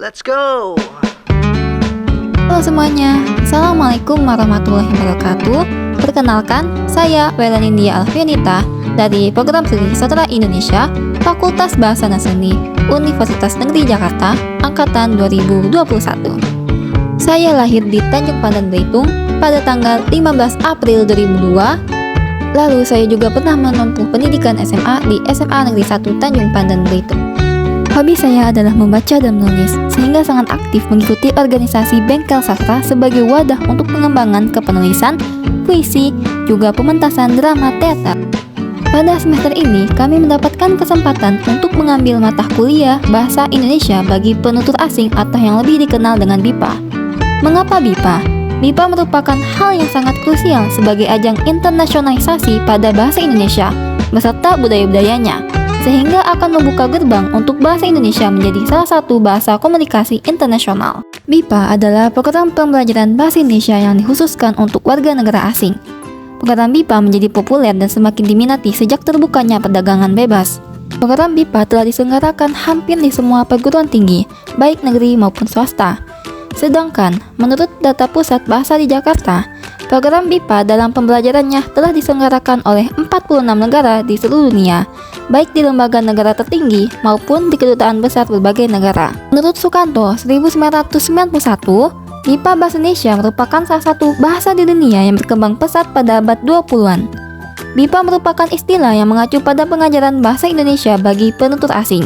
Let's go! Halo semuanya, Assalamualaikum warahmatullahi wabarakatuh. Perkenalkan, saya Welanindia Alfianita dari Program Studi Sastra Indonesia, Fakultas Bahasa dan Seni, Universitas Negeri Jakarta, Angkatan 2021. Saya lahir di Tanjung Pandan, Belitung pada tanggal 15 April 2002. Lalu saya juga pernah menempuh pendidikan SMA di SMA Negeri 1 Tanjung Pandan, Belitung. Hobi saya adalah membaca dan menulis, sehingga sangat aktif mengikuti organisasi Bengkel Sastra sebagai wadah untuk pengembangan kepenulisan, puisi, juga pementasan drama teater. Pada semester ini, kami mendapatkan kesempatan untuk mengambil mata kuliah Bahasa Indonesia bagi penutur asing atau yang lebih dikenal dengan BIPA. Mengapa BIPA? BIPA merupakan hal yang sangat krusial sebagai ajang internasionalisasi pada bahasa Indonesia beserta budaya-budayanya, sehingga akan membuka gerbang untuk bahasa Indonesia menjadi salah satu bahasa komunikasi internasional. BIPA adalah program pembelajaran bahasa Indonesia yang dikhususkan untuk warga negara asing. Program BIPA menjadi populer dan semakin diminati sejak terbukanya perdagangan bebas. Program BIPA telah diselenggarakan hampir di semua perguruan tinggi, baik negeri maupun swasta. Sedangkan, menurut data Pusat Bahasa di Jakarta, program BIPA dalam pembelajarannya telah diselenggarakan oleh 46 negara di seluruh dunia, baik di lembaga negara tertinggi maupun di kedutaan besar berbagai negara. Menurut Sukanto, 1991, BIPA Bahasa Indonesia merupakan salah satu bahasa di dunia yang berkembang pesat pada abad 20-an. BIPA merupakan istilah yang mengacu pada pengajaran bahasa Indonesia bagi penutur asing.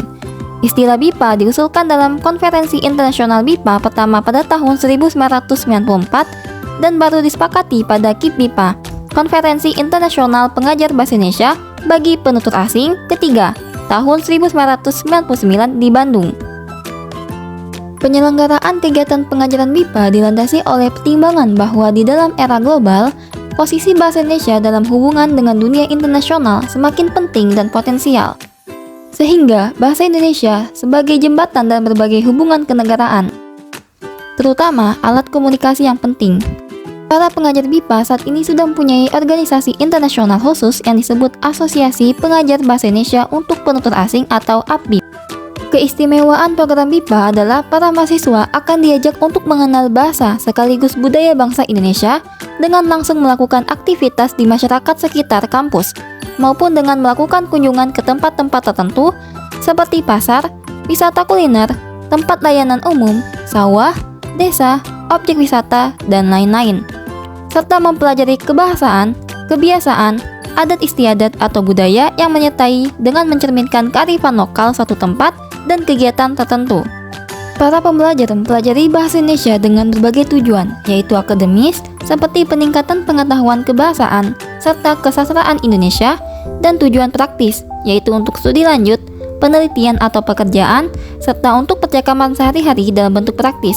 Istilah BIPA diusulkan dalam Konferensi Internasional BIPA pertama pada tahun 1994 dan baru disepakati pada KIP BIPA, Konferensi Internasional Pengajar Bahasa Indonesia bagi Penutur Asing ketiga, tahun 1999 di Bandung. Penyelenggaraan kegiatan pengajaran BIPA dilandasi oleh pertimbangan bahwa di dalam era global, posisi bahasa Indonesia dalam hubungan dengan dunia internasional semakin penting dan potensial. Sehingga bahasa Indonesia sebagai jembatan dalam berbagai hubungan kenegaraan, terutama alat komunikasi yang penting. Para pengajar BIPA saat ini sudah mempunyai organisasi internasional khusus yang disebut Asosiasi Pengajar Bahasa Indonesia untuk Penutur Asing atau APBIP. Keistimewaan program BIPA adalah para mahasiswa akan diajak untuk mengenal bahasa sekaligus budaya bangsa Indonesia dengan langsung melakukan aktivitas di masyarakat sekitar kampus, maupun dengan melakukan kunjungan ke tempat-tempat tertentu seperti pasar, wisata kuliner, tempat layanan umum, sawah, desa, objek wisata, dan lain-lain, serta mempelajari kebahasaan, kebiasaan, adat istiadat atau budaya yang menyertai dengan mencerminkan kearifan lokal suatu tempat dan kegiatan tertentu. Para pembelajar mempelajari bahasa Indonesia dengan berbagai tujuan, yaitu akademis, seperti peningkatan pengetahuan kebahasaan, serta kesastraan Indonesia, dan tujuan praktis, yaitu untuk studi lanjut, penelitian atau pekerjaan, serta untuk percakapan sehari-hari dalam bentuk praktis,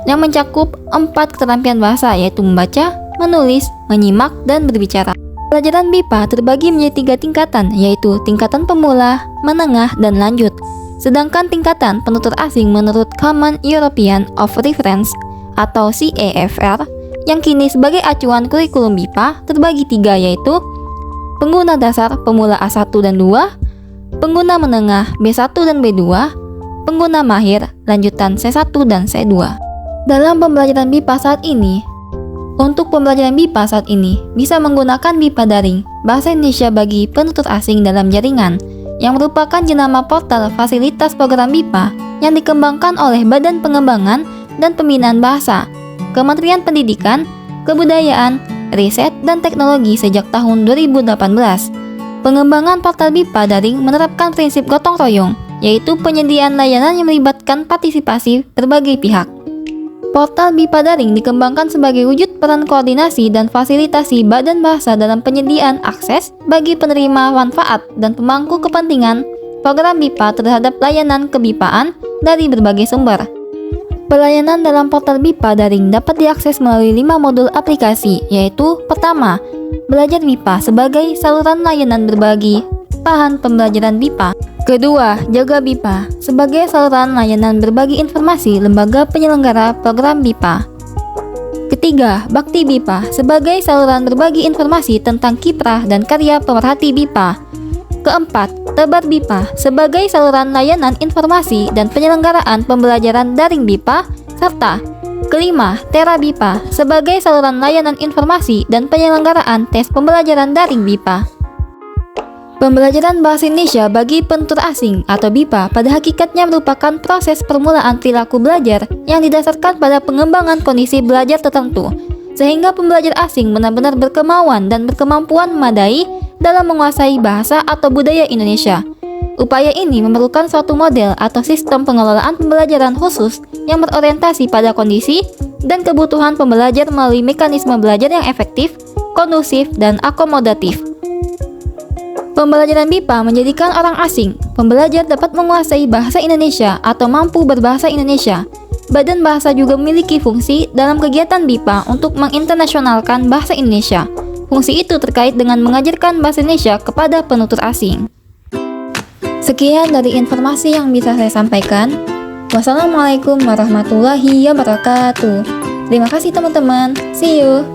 yang mencakup 4 keterampilan bahasa, yaitu membaca, menulis, menyimak, dan berbicara. Pelajaran BIPA terbagi menjadi 3 tingkatan, yaitu tingkatan pemula, menengah, dan lanjut. Sedangkan tingkatan penutur asing menurut Common European of Reference atau CEFR yang kini sebagai acuan kurikulum BIPA terbagi 3, yaitu pengguna dasar pemula A1 dan 2, pengguna menengah B1 dan B2, pengguna mahir lanjutan C1 dan C2. Dalam pembelajaran BIPA saat ini, untuk pembelajaran BIPA saat ini bisa menggunakan BIPA daring Bahasa Indonesia bagi penutur asing dalam jaringan, yang merupakan jenama portal fasilitas program BIPA yang dikembangkan oleh Badan Pengembangan dan Pembinaan Bahasa, Kementerian Pendidikan, Kebudayaan, Riset, dan Teknologi sejak tahun 2018. Pengembangan portal BIPA daring menerapkan prinsip gotong royong, yaitu penyediaan layanan yang melibatkan partisipasi berbagai pihak. Portal BIPA daring dikembangkan sebagai wujud peran koordinasi dan fasilitasi badan bahasa dalam penyediaan akses bagi penerima manfaat dan pemangku kepentingan program BIPA terhadap layanan kebipaan dari berbagai sumber. Pelayanan dalam portal BIPA daring dapat diakses melalui 5 modul aplikasi, yaitu pertama, belajar BIPA sebagai saluran layanan berbagi bahan pembelajaran BIPA. Kedua, Jaga BIPA sebagai saluran layanan berbagi informasi lembaga penyelenggara program BIPA. Ketiga, Bakti BIPA sebagai saluran berbagi informasi tentang kiprah dan karya pemerhati BIPA. Keempat, Tebar BIPA sebagai saluran layanan informasi dan penyelenggaraan pembelajaran daring BIPA, serta kelima, Tera BIPA sebagai saluran layanan informasi dan penyelenggaraan tes pembelajaran daring BIPA. Pembelajaran Bahasa Indonesia bagi penutur asing atau BIPA pada hakikatnya merupakan proses permulaan perilaku belajar yang didasarkan pada pengembangan kondisi belajar tertentu, sehingga pembelajar asing benar-benar berkemauan dan berkemampuan memadai dalam menguasai bahasa atau budaya Indonesia. Upaya ini memerlukan suatu model atau sistem pengelolaan pembelajaran khusus yang berorientasi pada kondisi dan kebutuhan pembelajar melalui mekanisme belajar yang efektif, kondusif, dan akomodatif. Pembelajaran BIPA menjadikan orang asing, pembelajar dapat menguasai bahasa Indonesia atau mampu berbahasa Indonesia. Badan Bahasa juga memiliki fungsi dalam kegiatan BIPA untuk menginternasionalkan bahasa Indonesia. Fungsi itu terkait dengan mengajarkan bahasa Indonesia kepada penutur asing. Sekian dari informasi yang bisa saya sampaikan. Wassalamualaikum warahmatullahi wabarakatuh. Terima kasih teman-teman. See you.